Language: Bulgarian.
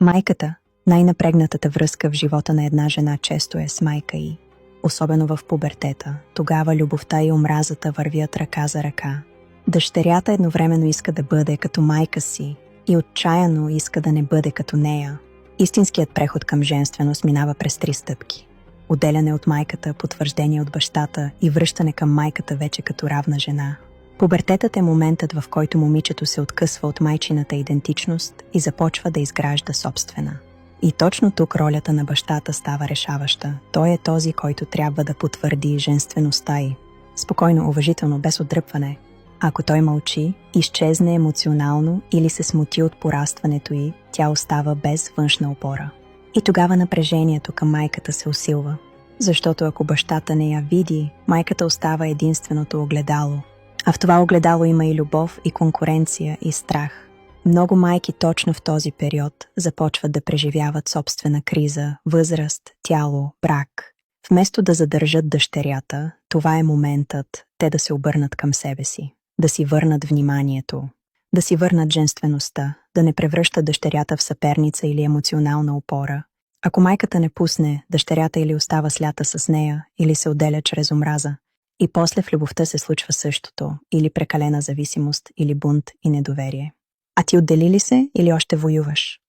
Майката, най-напрегнатата връзка в живота на една жена често е с майка й, особено в пубертета. Тогава любовта и омразата вървят ръка за ръка. Дъщерята едновременно иска да бъде като майка си и отчаяно иска да не бъде като нея. Истинският преход към женственост минава през 3 стъпки. Отделяне от майката, потвърждение от бащата и връщане към майката вече като равна жена. Пубертетът е моментът, в който момичето се откъсва от майчината идентичност и започва да изгражда собствена. И точно тук ролята на бащата става решаваща. Той е този, който трябва да потвърди женствеността й. Спокойно, уважително, без отдръпване. Ако той мълчи, изчезне емоционално или се смути от порастването й, тя остава без външна опора. И тогава напрежението към майката се усилва. Защото ако бащата не я види, майката остава единственото огледало. А в това огледало има и любов, и конкуренция, и страх. Много майки точно в този период започват да преживяват собствена криза, възраст, тяло, брак. Вместо да задържат дъщерята, това е моментът те да се обърнат към себе си, да си върнат вниманието, да си върнат женствеността, да не превръщат дъщерята в съперница или емоционална опора. Ако майката не пусне, дъщерята или остава слята с нея, или се отделя чрез омраза. И после в любовта се случва същото, или прекалена зависимост, или бунт и недоверие. А ти отдели ли се или още воюваш?